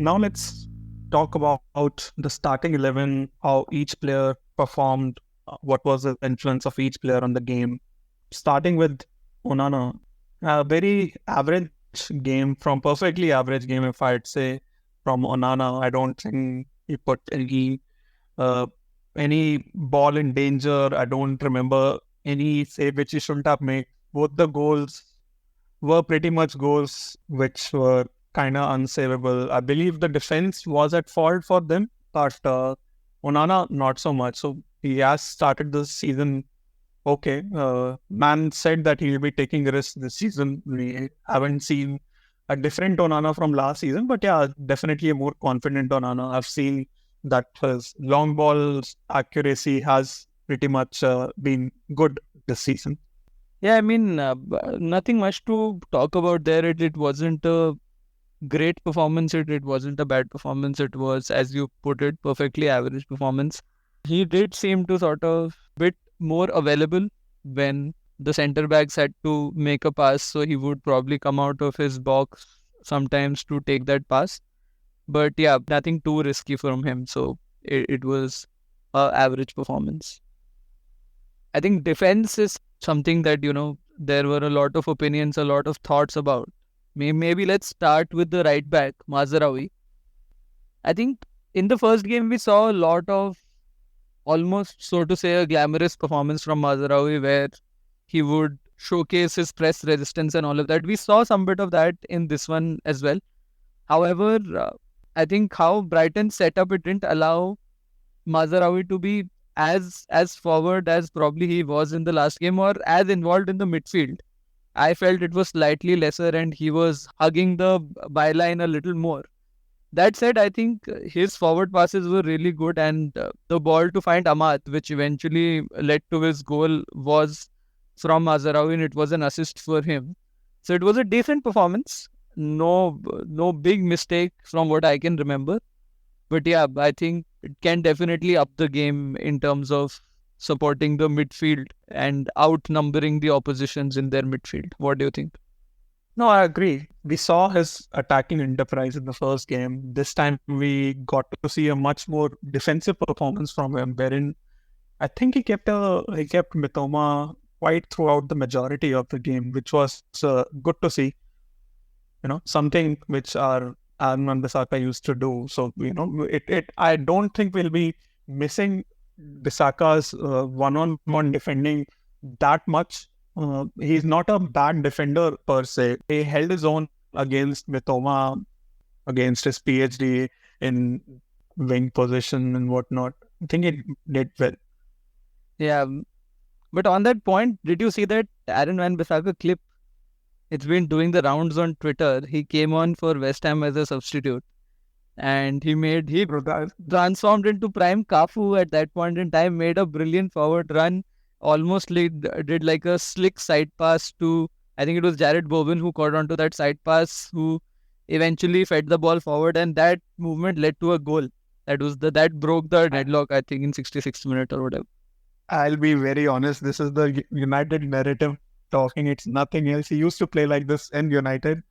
Now let's talk about the starting 11, how each player performed, what was the influence of each player on the game. Starting with Onana, a very average game, from perfectly average game, if I'd say, from Onana. I don't think he put uh, any ball in danger. I don't remember any save which he shouldn't have made. Both the goals were pretty much goals which were kind of unsavable. I believe the defense was at fault for them, but Onana not so much. So he has started this season okay. Man said that he'll be taking risks this season. We haven't seen a different Onana from last season, but yeah, definitely a more confident Onana. I've seen that his long balls accuracy has pretty much been good this season. Yeah, I mean, nothing much to talk about there. It wasn't a great performance. It wasn't a bad performance. It was, as you put it, perfectly average performance. He did seem to sort of bit more available when the centre backs had to make a pass. So he would probably come out of his box sometimes to take that pass. But yeah, nothing too risky from him. So it was a average performance. I think defense is something that, there were a lot of opinions, a lot of thoughts about. Maybe let's start with the right back, Mazraoui. I think in the first game, we saw a lot of almost, so to say, a glamorous performance from Mazraoui where he would showcase his press resistance and all of that. We saw some bit of that in this one as well. However, I think how Brighton set up, it didn't allow Mazraoui to be as forward as probably he was in the last game or as involved in the midfield. I felt it was slightly lesser and he was hugging the byline a little more. That said, I think his forward passes were really good and the ball to find Amat, which eventually led to his goal, was from Mazraoui and it was an assist for him. So it was a decent performance. No big mistake from what I can remember. But yeah, I think it can definitely up the game in terms of supporting the midfield and outnumbering the oppositions in their midfield. What do you think? No, I agree. We saw his attacking enterprise in the first game. This time we got to see a much more defensive performance from him, wherein I think he kept Mitoma quite throughout the majority of the game, which was good to see. Something which our Aaron and Bissaka used to do. So it I don't think we'll be missing Bissaka's one-on-one defending that much. He's not a bad defender per se. He held his own against Mitoma, against his PhD in wing position and whatnot. I think he did well. Yeah, but on that point, did you see that Aaron Van Bissaka clip? It's been doing the rounds on Twitter. He came on for West Ham as a substitute and he Bro, transformed into prime Cafu at that point in time, made a brilliant forward run, almost did like a slick side pass to, I think it was Jared Bowen who caught onto that side pass, who eventually fed the ball forward, and that movement led to a goal. That broke the deadlock, I think, in 66th minute or whatever. I'll be very honest. This is the United narrative talking. It's nothing else. He used to play like this in United.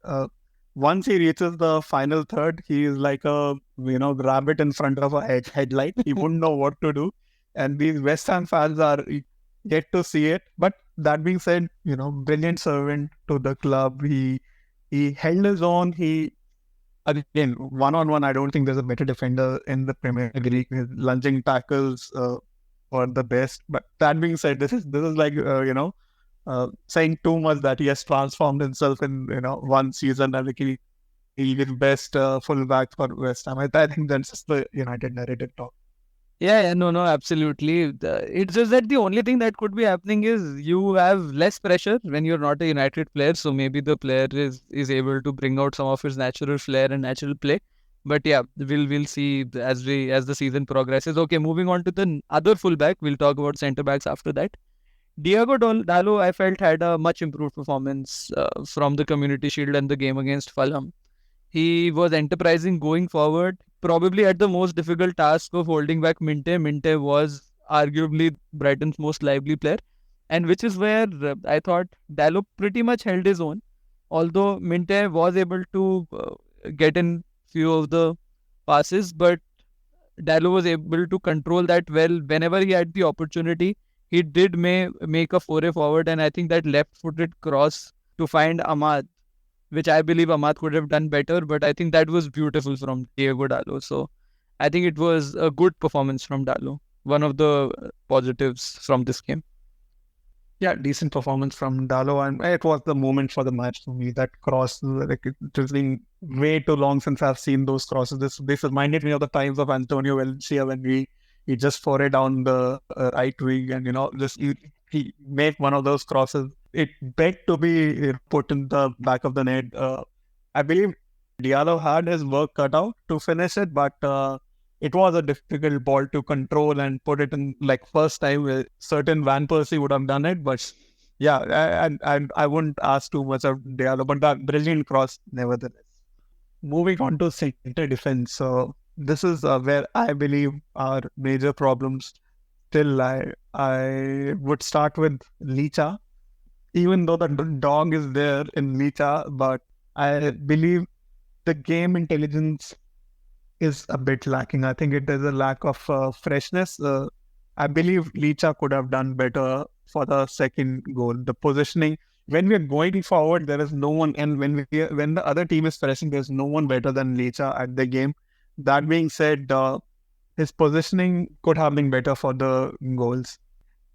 Once he reaches the final third, he is like a rabbit in front of a headlight. He wouldn't know what to do, and these West Ham fans are yet to see it. But that being said, brilliant servant to the club. He held his own. He again one-on-one. I don't think there's a better defender in the Premier League. His lunging tackles were the best. But that being said, this is like saying too much that he has transformed himself in one season and like he'll be the best fullback for West Ham. I think that's just the United narrative talk. Yeah, no, absolutely. It's just that the only thing that could be happening is you have less pressure when you're not a United player. So maybe the player is able to bring out some of his natural flair and natural play. But yeah, we'll see as the season progresses. Okay, moving on to the other fullback. We'll talk about centre backs after that. Diego Dallo, I felt, had a much improved performance from the Community Shield and the game against Fulham. He was enterprising going forward, probably at the most difficult task of holding back Minte. Minte was arguably Brighton's most lively player, and which is where I thought Dallo pretty much held his own. Although Minte was able to get in few of the passes, but Dallo was able to control that well. Whenever he had the opportunity, he did make a foray forward, and I think that left-footed cross to find Ahmad, which I believe Ahmad could have done better, but I think that was beautiful from Diego Dallo. So I think it was a good performance from Dallo. One of the positives from this game. Yeah, decent performance from Dallo, and it was the moment for the match for me. That cross, like it has been way too long since I've seen those crosses. This reminded me of the times of Antonio Valencia when he just forayed down the right wing, and just he made one of those crosses. It begged to be put in the back of the net. I believe Diallo had his work cut out to finish it, but it was a difficult ball to control and put it in, like, first time. Certain Van Persie would have done it, but yeah, and I wouldn't ask too much of Diallo, but that brilliant cross nevertheless. Moving on to center defense, so this is where I believe our major problems still lie. I would start with Licha, even though the dog is there in Licha, but I believe the game intelligence is a bit lacking. I think it is a lack of freshness. I believe Licha could have done better for the second goal. The positioning, when we are going forward, there is no one, and when the other team is pressing, there's no one better than Licha at the game. That being said, his positioning could have been better for the goals.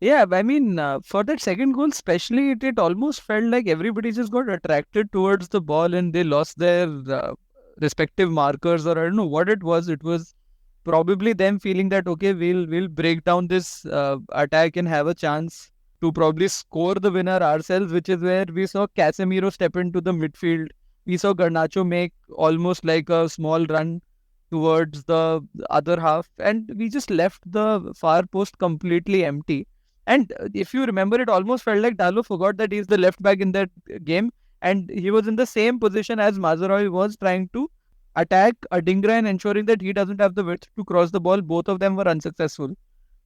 Yeah, I mean, for that second goal, especially, it almost felt like everybody just got attracted towards the ball and they lost their respective markers, or I don't know what it was. It was probably them feeling that, okay, we'll break down this attack and have a chance to probably score the winner ourselves, which is where we saw Casemiro step into the midfield. We saw Garnacho make almost like a small run towards the other half, and we just left the far post completely empty. And if you remember, it almost felt like Dallo forgot that he's the left back in that game, and he was in the same position as Mazraoui was, trying to attack Adingra and ensuring that he doesn't have the width to cross the ball. Both of them were unsuccessful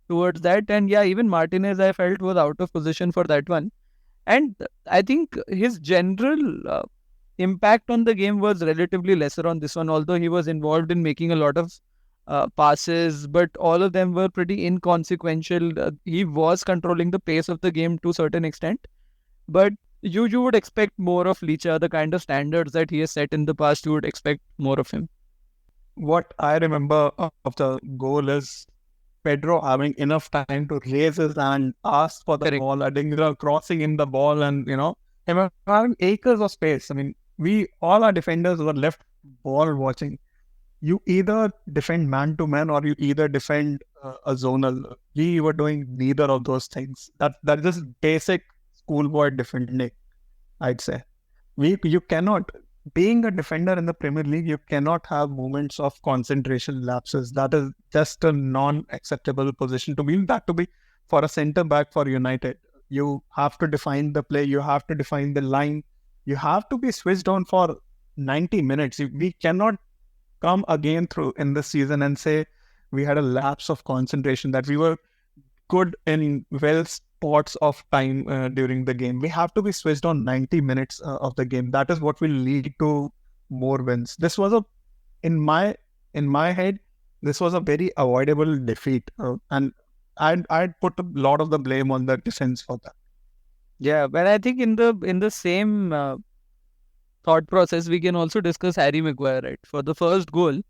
towards that. And yeah, even Martinez, I felt, was out of position for that one. And I think his general impact on the game was relatively lesser on this one, although he was involved in making a lot of passes, but all of them were pretty inconsequential. He was controlling the pace of the game to a certain extent, but you would expect more of Licha. The kind of standards that he has set in the past, you would expect more of him. What I remember of the goal is Pedro having enough time to raise his hand, ask for the Correct. ball, Adingra crossing in the ball, and him having acres of space. I mean, all our defenders were left ball watching. You either defend man to man or you either defend a zonal. We were doing neither of those things. That's just basic schoolboy defending, I'd say. You cannot, being a defender in the Premier League, you cannot have moments of concentration lapses. That is just a non-acceptable position to be. That to be for a centre back for United. You have to define the play. You have to define the line. You have to be switched on for 90 minutes. We cannot come again through in the season and say we had a lapse of concentration, that we were good in spots of time during the game. We have to be switched on 90 minutes of the game. That is what will lead to more wins. This was in my head, this was a very avoidable defeat, and I'd put a lot of the blame on the defense for that. Yeah, but I think in the same thought process, we can also discuss Harry Maguire, right? For the first goal,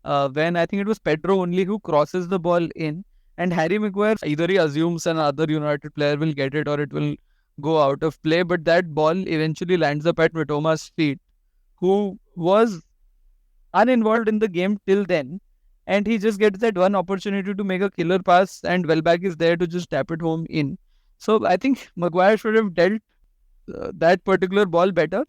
when I think it was Pedro only who crosses the ball in, and Harry Maguire, either he assumes another United player will get it or it will go out of play, but that ball eventually lands up at Mitoma's feet, who was uninvolved in the game till then, and he just gets that one opportunity to make a killer pass, and Welbeck is there to just tap it home in. So I think Maguire should have dealt that particular ball better.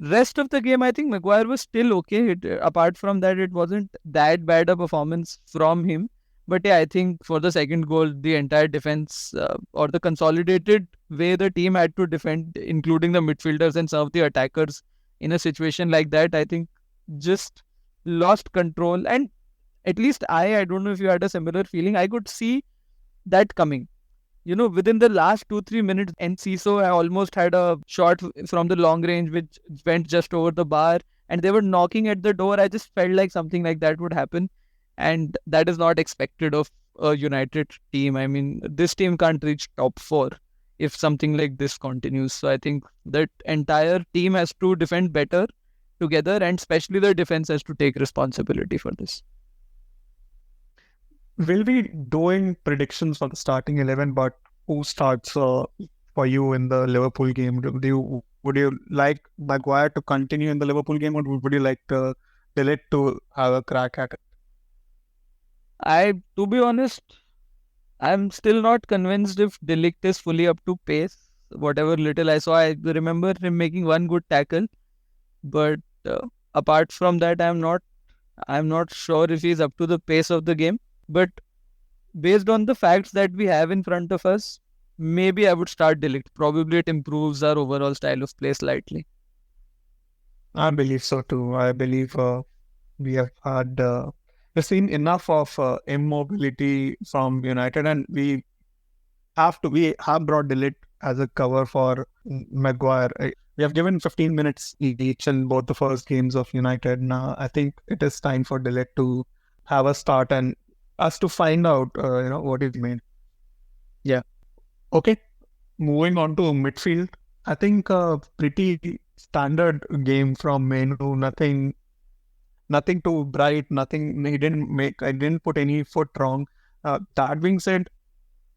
Rest of the game, I think Maguire was still okay. Apart from that, it wasn't that bad a performance from him. But yeah, I think for the second goal, the entire defense or the consolidated way the team had to defend, including the midfielders and some of the attackers in a situation like that, I think just lost control. And at least I don't know if you had a similar feeling. I could see that coming. Within the last 2-3 minutes, Enciso almost had a shot from the long range which went just over the bar. and they were knocking at the door. I just felt like something like that would happen, and that is not expected of a United team. I mean, this team can't reach top four if something like this continues. So I think that entire team has to defend better together, and especially the defense has to take responsibility for this. We'll be doing predictions for the starting 11, but who starts for you in the Liverpool game? Would you like Maguire to continue in the Liverpool game, or would you like De Ligt to have a crack at it? To be honest, I'm still not convinced if De Ligt is fully up to pace. Whatever little I saw, I remember him making one good tackle, but apart from that, I'm not sure if he's up to the pace of the game. But based on the facts that we have in front of us, maybe I would start De Ligt. Probably it improves our overall style of play slightly. I believe so too. I believe we have had we've seen enough of immobility from United, and we have brought De Ligt as a cover for Maguire. We have given 15 minutes each in both the first games of United. Now I think it is time for De Ligt to have a start and us to find out what is made. Yeah. Okay. Moving on to midfield. I think a pretty standard game from Menu. Nothing too bright. Nothing. I didn't put any foot wrong. That being said,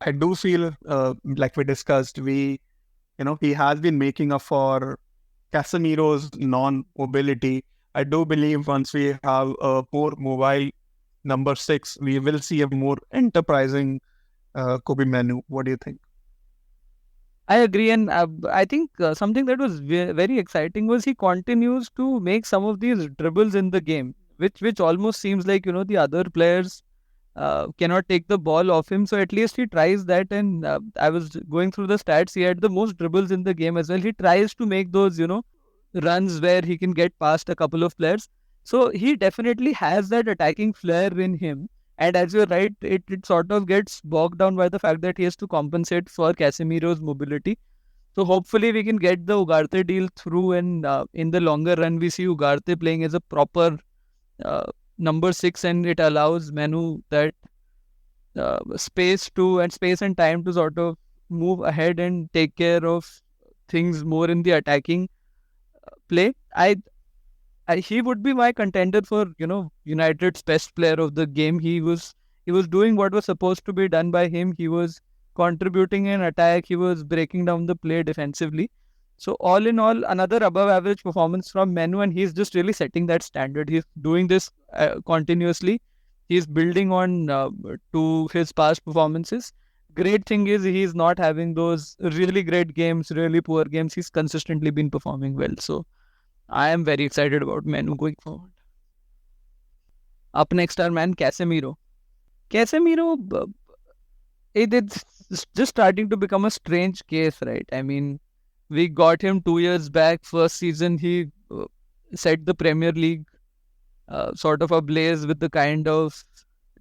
I do feel like we discussed, he has been making up for Casemiro's non-mobility. I do believe once we have a more mobile number 6, we will see a more enterprising Kobe Menu. What do you think? I agree, and I think something that was very exciting was he continues to make some of these dribbles in the game, which almost seems like the other players cannot take the ball off him. So at least he tries that, and I was going through the stats. He had the most dribbles in the game as well. He tries to make those runs where he can get past a couple of players. So he definitely has that attacking flair in him. And as you're right, it sort of gets bogged down by the fact that he has to compensate for Casemiro's mobility. So hopefully we can get the Ugarte deal through, and in the longer run, we see Ugarte playing as a proper number 6, and it allows Manu that space and time to sort of move ahead and take care of things more in the attacking play. He would be my contender for United's best player of the game. He was doing what was supposed to be done by him. He was contributing in attack. He was breaking down the play defensively. So all in all, another above average performance from Menu, and he's just really setting that standard. He's doing this continuously. He's building on to his past performances. Great thing is he's not having those really great games, really poor games. He's consistently been performing well. So I am very excited about Menu going forward. Up next, our man Casemiro. It's just starting to become a strange case, right? I mean, we got him 2 years back. First season, he set the Premier League sort of ablaze with the kind of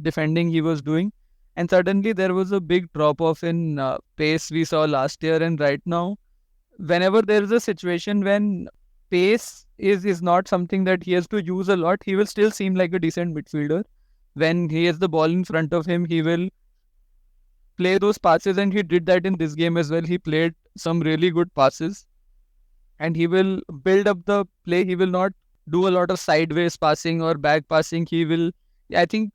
defending he was doing. And suddenly there was a big drop-off in pace we saw last year. And right now, whenever there is a situation when pace is not something that he has to use a lot, he will still seem like a decent midfielder. When he has the ball in front of him, he will play those passes, and he did that in this game as well. He played some really good passes, and he will build up the play. He will not do a lot of sideways passing or back passing. I think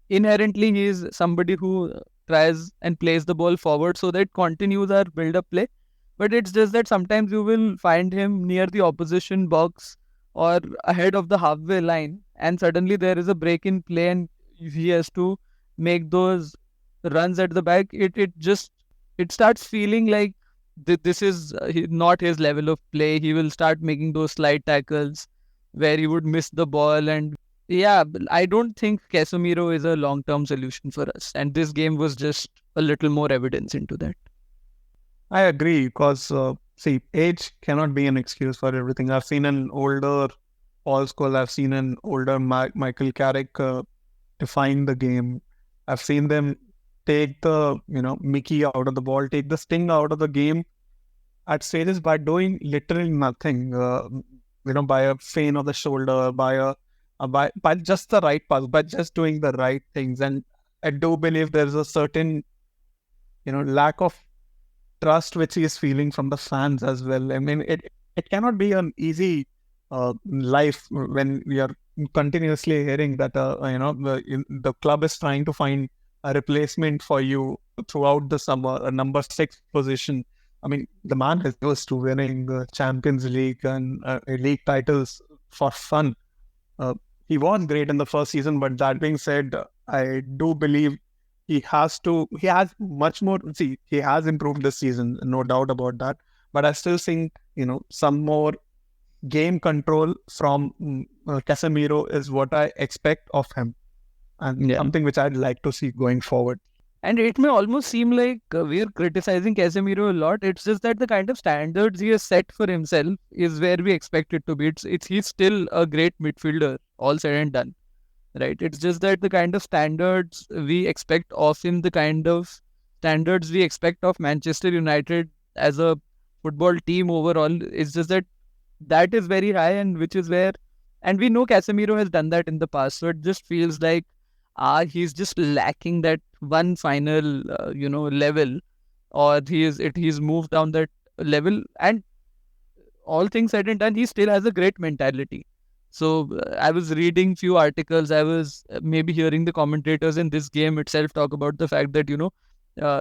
inherently he is somebody who tries and plays the ball forward, so that continues our build-up play. But it's just that sometimes you will find him near the opposition box or ahead of the halfway line, and suddenly there is a break in play, and he has to make those runs at the back. It starts feeling like this is not his level of play. He will start making those slide tackles where he would miss the ball, and yeah, I don't think Casemiro is a long-term solution for us, and this game was just a little more evidence into that. I agree, because age cannot be an excuse for everything. I've seen an older Paul Scholes, I've seen an older Michael Carrick define the game. I've seen them take the Mickey out of the ball, take the sting out of the game at stages by doing literally nothing. by a feint of the shoulder, by just the right pass, by just doing the right things. And I do believe there's a certain, lack of trust which he is feeling from the fans as well. I mean, it cannot be an easy life when we are continuously hearing that the club is trying to find a replacement for you throughout the summer, a number 6 position. I mean, the man is used to winning the Champions League and league titles for fun. He was great in the first season, but that being said, I do believe he has much more. See, he has improved this season, no doubt about that. But I still think, some more game control from Casemiro is what I expect of him, and something which I'd like to see going forward. And it may almost seem like we're criticizing Casemiro a lot. It's just that the kind of standards he has set for himself is where we expect it to be. He's still a great midfielder, all said and done, right? It's just that the kind of standards we expect of him, the kind of standards we expect of Manchester United as a football team overall, it's just that is very high, and which is where, and we know Casemiro has done that in the past, so it just feels like he's just lacking that one final level, or he's moved down that level. And all things said and done, he still has a great mentality. So I was reading few articles, I was maybe hearing the commentators in this game itself talk about the fact that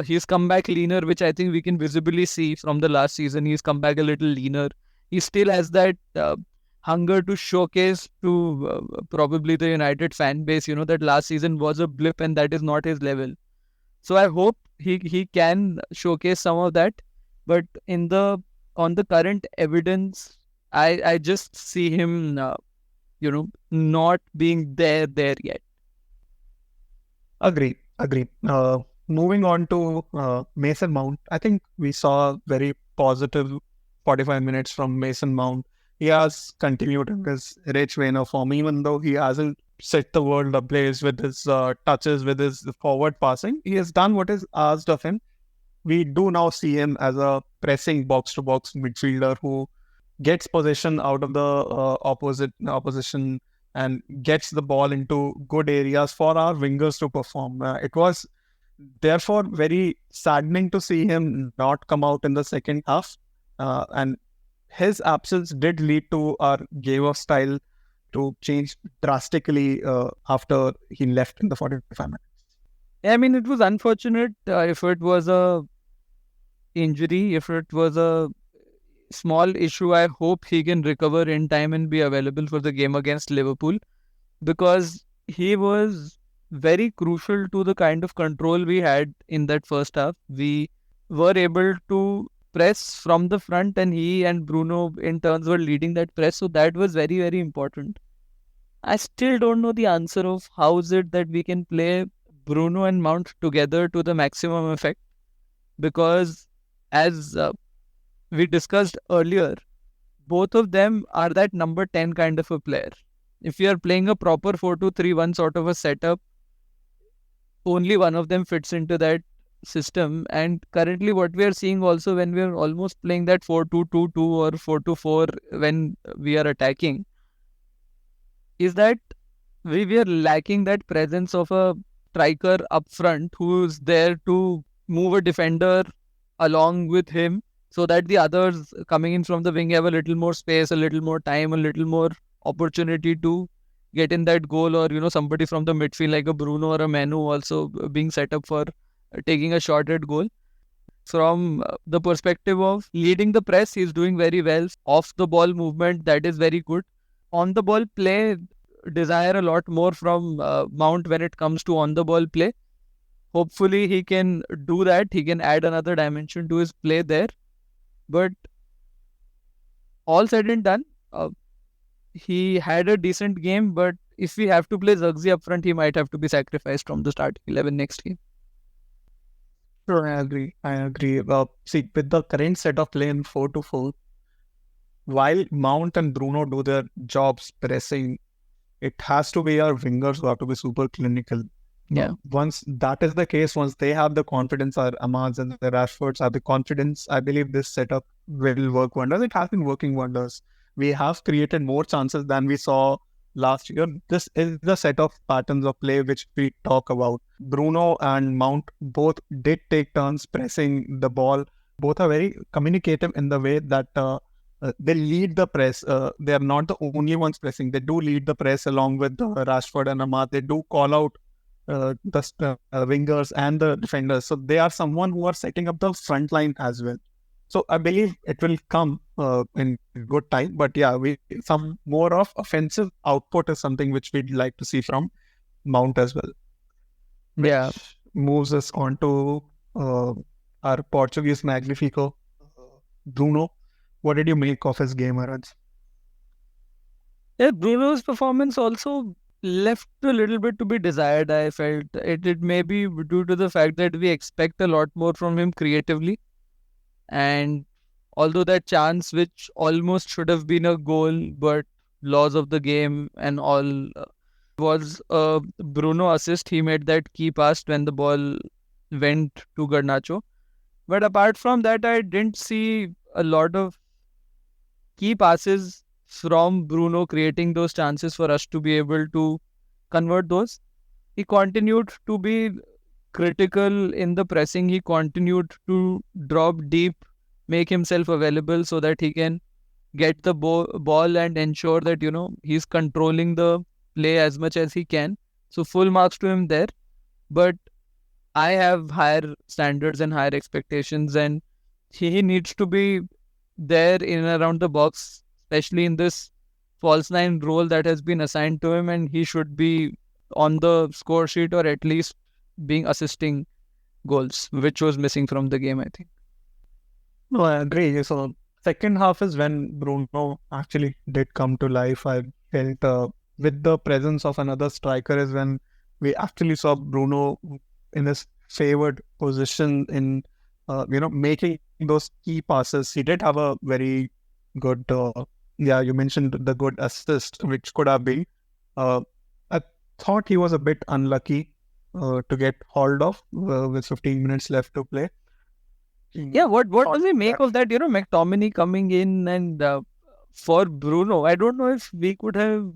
he's come back leaner, which I think we can visibly see from the last season. He's come back a little leaner. He still has that hunger to showcase to probably the United fan base, that last season was a blip and that is not his level. So I hope he can showcase some of that. But on the current evidence, I just see him, not being there yet. Agree. Moving on to Mason Mount, I think we saw very positive 45 minutes from Mason Mount. He has continued in his rich vein of form, even though he hasn't set the world ablaze with his touches, with his forward passing. He has done what is asked of him. We do now see him as a pressing box-to-box midfielder who gets possession out of the opposition and gets the ball into good areas for our wingers to perform. It was therefore very saddening to see him not come out in the second half. And his absence did lead to our game of style to change drastically after he left in the 45 minutes. I mean, it was unfortunate. If it was a injury, if it was a small issue, I hope he can recover in time and be available for the game against Liverpool, because he was very crucial to the kind of control we had in that first half. We were able to press from the front, and he and Bruno in turns were leading that press, so that was very, very important. I still don't know the answer of how is it that we can play Bruno and Mount together to the maximum effect, because as we discussed earlier, both of them are that number 10 kind of a player. If you are playing a proper 4-2-3-1 sort of a setup, only one of them fits into that system. And currently what we are seeing also, when we are almost playing that 4-2-2-2 or 4-4 when we are attacking, is that we are lacking that presence of a striker up front who's there to move a defender along with him, so that the others coming in from the wing have a little more space, a little more time, a little more opportunity to get in that goal, or somebody from the midfield like a Bruno or a Manu also being set up for taking a shot at goal. From the perspective of leading the press, he's doing very well. Off the ball movement, that is very good. On the ball play, desire a lot more from Mount when it comes to on the ball play. Hopefully he can do that. He can add another dimension to his play there. But all said and done, he had a decent game, but if we have to play Zirkzee up front, he might have to be sacrificed from the starting 11 next game. Sure, I agree. See, with the current set of play in 4-4, while Mount and Bruno do their jobs pressing, it has to be our wingers who have to be super clinical. Yeah. Once that is the case, once they have the confidence, our Amads and the Rashfords have the confidence, I believe this setup will work wonders. It has been working wonders. we have created more chances than we saw last year. This is the set of patterns of play which we talk about. Bruno and Mount both did take turns pressing the ball. Both are very communicative in the way that they lead the press. They are not the only ones pressing. They do lead the press along with Rashford and Ahmad. They do call out the wingers and the defenders. So they are someone who are setting up the front line as well. So I believe it will come in good time. But yeah, some more of offensive output is something which we'd like to see from Mount as well. Which moves us on to our Portuguese Magnifico, Bruno. What did you make of his game, Araj? Yeah, Bruno's performance also left a little bit to be desired. I felt it may be due to the fact that we expect a lot more from him creatively. And although that chance, which almost should have been a goal, but laws of the game and all, was a Bruno assist. He made that key pass when the ball went to Garnacho. But apart from that, I didn't see a lot of key passes from Bruno creating those chances for us to be able to convert those. He continued to be critical in the pressing. He continued to drop deep, make himself available so that he can get the ball and ensure that, he's controlling the play as much as he can. So full marks to him there. But I have higher standards and higher expectations, and he needs to be there in and around the box, especially in this false nine role that has been assigned to him, and he should be on the score sheet or at least being assisting goals, which was missing from the game, I think. No, I agree. So second half is when Bruno actually did come to life. I felt with the presence of another striker is when we actually saw Bruno in his favored position in making those key passes. He did have a very good you mentioned the good assist which could have been. I thought he was a bit unlucky to get hauled off with 15 minutes left to play. Yeah, what does he make of that? McTominay coming in and for Bruno, I don't know if we could have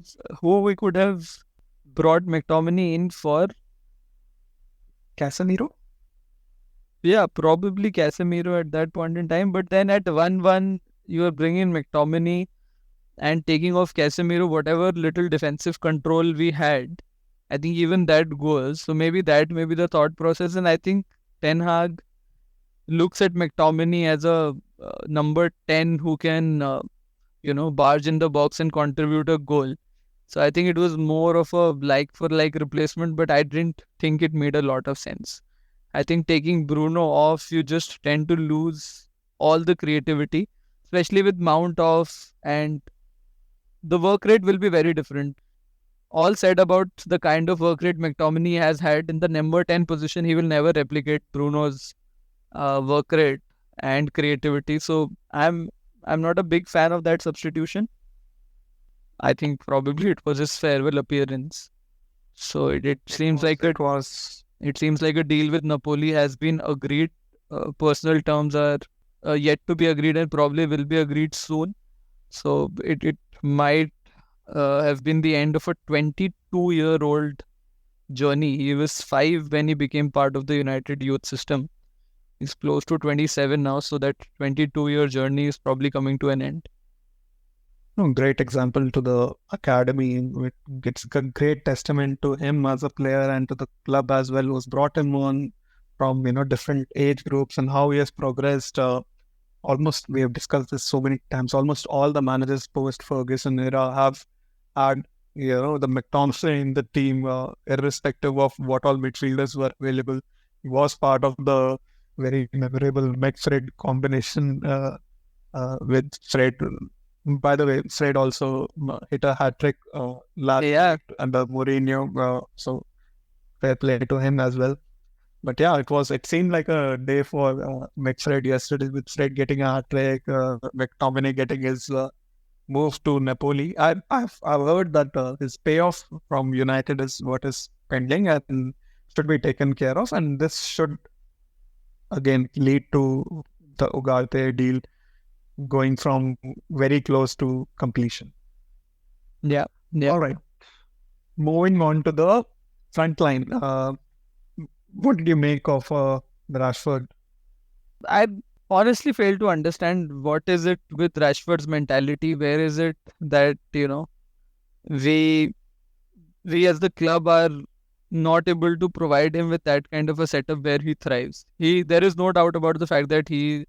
brought McTominay in for. Casemiro? Yeah, probably Casemiro at that point in time. But then at 1-1, you are bringing McTominay and taking off Casemiro, whatever little defensive control we had. I think even that goes. So maybe that may be the thought process. And I think Ten Hag looks at McTominay as a number 10 who can, barge in the box and contribute a goal. So I think it was more of a like-for-like replacement, but I didn't think it made a lot of sense. I think taking Bruno off, you just tend to lose all the creativity, especially with Mount off, and the work rate will be very different. All said about the kind of work rate McTominay has had in the number 10 position, he will never replicate Bruno's work rate and creativity. So I'm not a big fan of that substitution. I think probably it was his farewell appearance. So it seems like a deal with Napoli has been agreed. Personal terms are yet to be agreed and probably will be agreed soon. So it might have been the end of a 22-year-old journey. He was 5 when he became part of the United youth system. He's close to 27 now, so that 22-year journey is probably coming to an end. Great example to the academy. It's a great testament to him as a player and to the club as well, who's brought him on from different age groups and how he has progressed. Almost, we have discussed this so many times. Almost all the managers post Ferguson era have had the McTominay in the team, irrespective of what all midfielders were available. He was part of the very memorable McFred combination with Fred. By the way, Fred also hit a hat-trick last night under Mourinho, so fair play to him as well. But yeah, it seemed like a day for McFred yesterday, with Fred getting a hat-trick, McTominay getting his move to Napoli. I've heard that his payoff from United is what is pending and should be taken care of, and this should again lead to the Ugarte deal. going from very close to completion. Yeah. Yeah. All right. Moving on to the front line. What did you make of Rashford? I honestly fail to understand what is it with Rashford's mentality. Where is it that, we we as the club are not able to provide him with that kind of a setup where he thrives. There is no doubt about the fact that he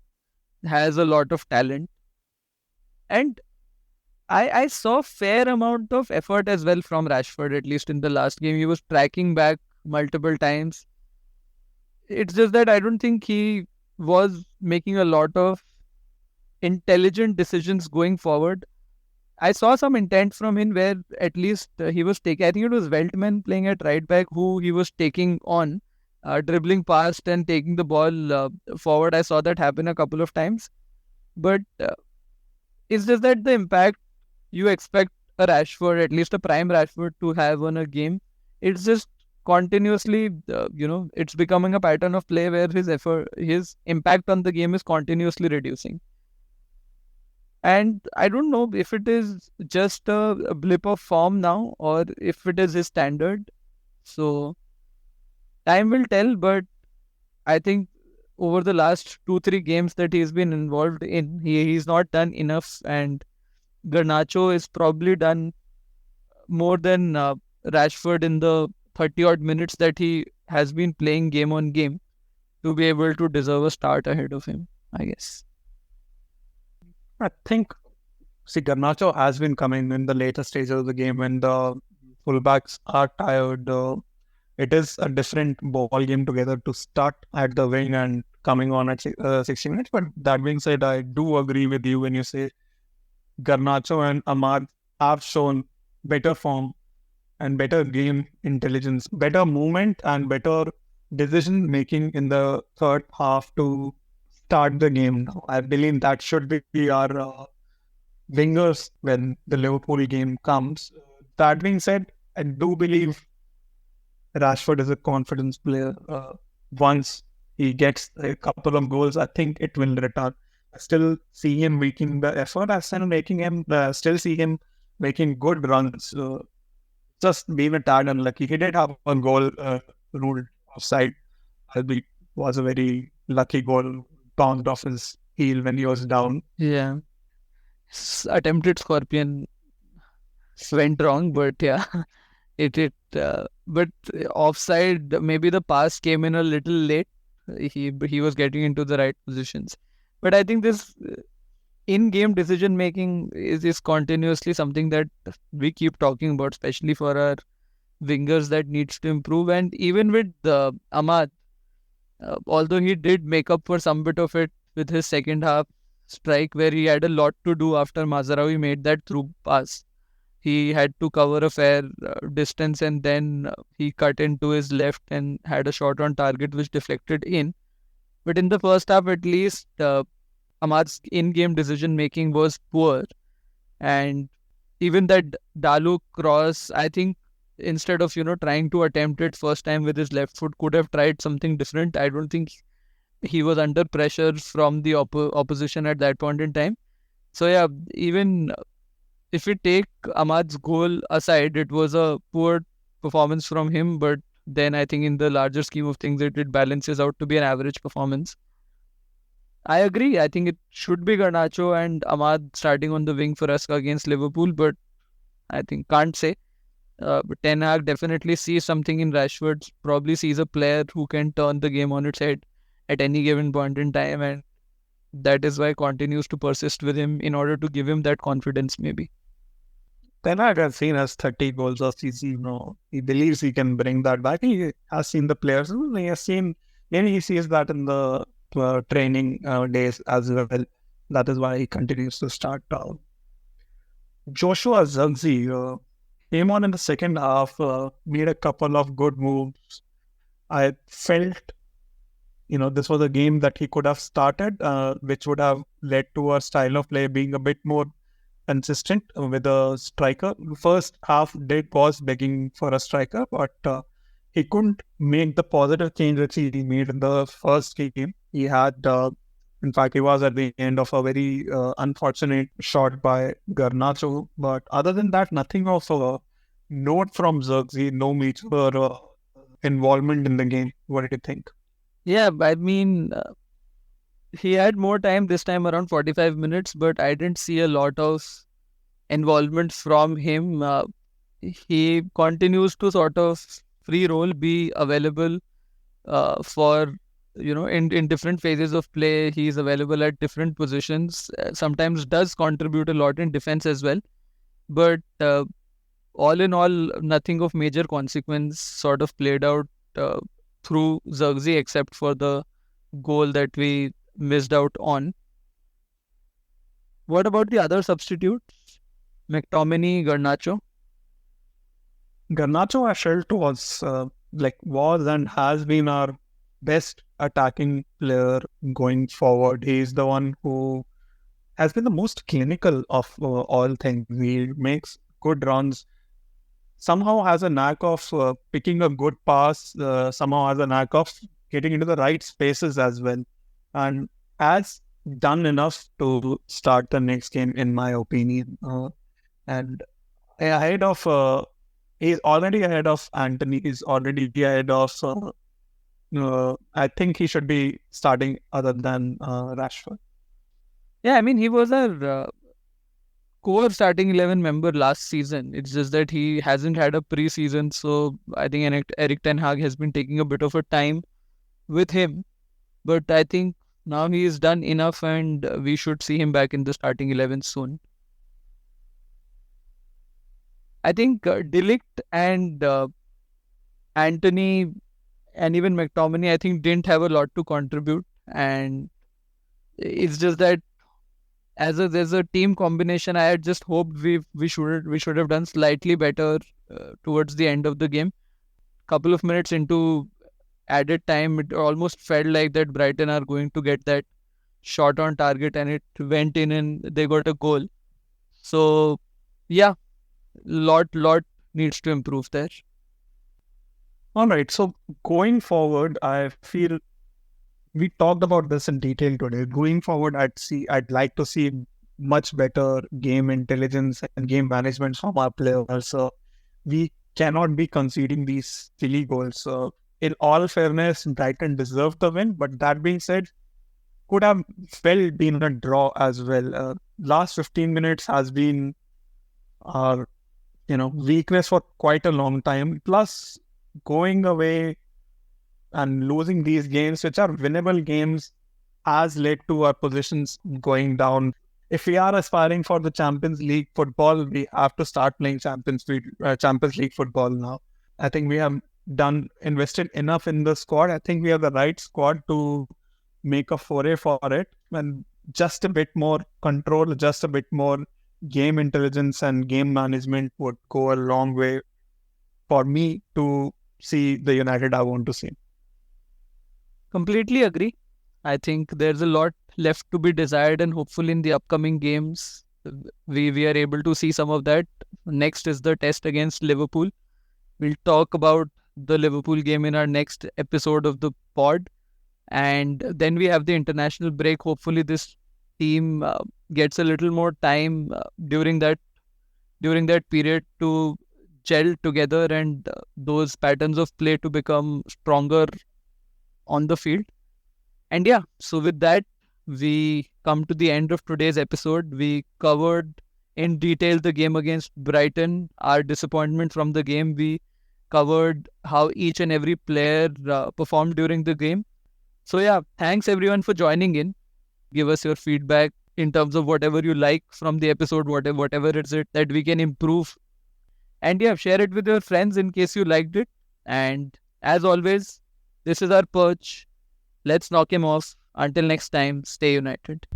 has a lot of talent, and I saw fair amount of effort as well from Rashford. At least in the last game, he was tracking back multiple times. It's just that I don't think he was making a lot of intelligent decisions going forward. I saw some intent from him where at least he was taking, I think it was Veltman playing at right back who he was taking on, dribbling past and taking the ball forward. I saw that happen a couple of times. But it's just that the impact you expect a Rashford, at least a prime Rashford, to have on a game, it's just continuously, it's becoming a pattern of play where his impact on the game is continuously reducing. And I don't know if it is just a blip of form now or if it is his standard. So time will tell, but I think over the last 2-3 games that he's been involved in, he's not done enough. And Garnacho is probably done more than Rashford in the 30 odd minutes that he has been playing game on game to be able to deserve a start ahead of him, I guess. I think, Garnacho has been coming in the later stages of the game when the fullbacks are tired. It is a different ball game together to start at the wing and coming on at 60 minutes. But that being said, I do agree with you when you say Garnacho and Ahmad have shown better form and better game intelligence, better movement and better decision making in the third half to start the game now. I believe that should be our wingers when the Liverpool game comes. That being said, I do believe Rashford is a confidence player. Once he gets a couple of goals, I think it will return. I still see him making the effort. I still see him making good runs. Just being a tad unlucky. He did have a goal ruled offside. It was a very lucky goal, bounced off his heel when he was down. Yeah. Attempted scorpion went wrong, but yeah, but offside, maybe the pass came in a little late. He was getting into the right positions, but I think this in-game decision making is continuously something that we keep talking about, especially for our wingers, that needs to improve. And even with Ahmad, although he did make up for some bit of it with his second half strike where he had a lot to do after Mazraoui made that through pass. He had to cover a fair distance and then he cut into his left and had a shot on target which deflected in. But in the first half at least, Ahmad's in-game decision making was poor. And even that Dalu cross, I think instead of, trying to attempt it first time with his left foot, could have tried something different. I don't think he was under pressure from the opposition at that point in time. So yeah, even if we take Ahmad's goal aside, it was a poor performance from him. But then I think in the larger scheme of things, it balances out to be an average performance. I agree. I think it should be Garnacho and Ahmad starting on the wing for us against Liverpool. But I think can't say. But Ten Hag definitely sees something in Rashford, probably sees a player who can turn the game on its head at any given point in time, and that is why continues to persist with him in order to give him that confidence maybe. Ten Hag has seen us 30 goals last season. He believes he can bring that back. He has seen the players. He has seen, maybe he sees that in the training days as well. That is why he continues to start. Joshua Zirkzee came on in the second half, made a couple of good moves. I felt, this was a game that he could have started, which would have led to a style of play being a bit more consistent with a striker. First half was begging for a striker, but he couldn't make the positive change which he made in the first game. He had In fact, he was at the end of a very unfortunate shot by Garnacho. But other than that, nothing of note from Xerxes, no major involvement in the game. What did you think? Yeah, I mean, he had more time this time around, 45 minutes, but I didn't see a lot of involvement from him. He continues to sort of free roll, be available for, in different phases of play. He's available at different positions, sometimes does contribute a lot in defense as well. But all in all, nothing of major consequence sort of played out through Xerxes, except for the goal that we missed out on. What about the other substitutes? McTominay, Garnacho? Garnacho, I felt, was and has been our best attacking player going forward. He's the one who has been the most clinical of all things. He makes good runs, somehow has a knack of picking a good pass, somehow has a knack of getting into the right spaces as well, and has done enough to start the next game, in my opinion. And ahead of, he's already ahead of Anthony, he's already ahead of, I think he should be starting other than Rashford. Yeah, I mean, he was our core starting 11 member last season. It's just that he hasn't had a preseason, so I think Eric Ten Hag has been taking a bit of a time with him. But I think now he is done enough, and we should see him back in the starting 11 soon. I think De Ligt and Anthony and even McTominay, I think, didn't have a lot to contribute, and it's just that there's a team combination, I had just hoped we should have done slightly better towards the end of the game. Couple of minutes into added time, it almost felt like that Brighton are going to get that shot on target, and it went in and they got a goal. So yeah, lot needs to improve there. All right. So going forward, I feel we talked about this in detail today. Going forward, I'd like to see much better game intelligence and game management from our players. So we cannot be conceding these silly goals. In all fairness, Brighton deserved the win, but that being said, could have well been a draw as well. Last 15 minutes has been our weakness for quite a long time. Plus, going away and losing these games, which are winnable games, has led to our positions going down. If we are aspiring for the Champions League football, we have to start playing Champions League football now. I think we have invested enough in the squad. I think we have the right squad to make a foray for it, and just a bit more control, just a bit more game intelligence and game management would go a long way for me to see the United I want to see. Completely agree. I think there's a lot left to be desired, and hopefully in the upcoming games we are able to see some of that. Next is the test against Liverpool. We'll talk about the Liverpool game in our next episode of the pod, and then we have the international break. Hopefully this team gets a little more time during that period to gel together, and those patterns of play to become stronger on the field. And yeah, so with that, we come to the end of today's episode. We covered in detail the game against Brighton, our disappointment from the game. We covered how each and every player performed during the game. So yeah, thanks everyone for joining in. Give us your feedback in terms of whatever you like from the episode, whatever it's it that we can improve. And yeah, share it with your friends in case you liked it. And as always, this is our perch. Let's knock him off. Until next time, stay united.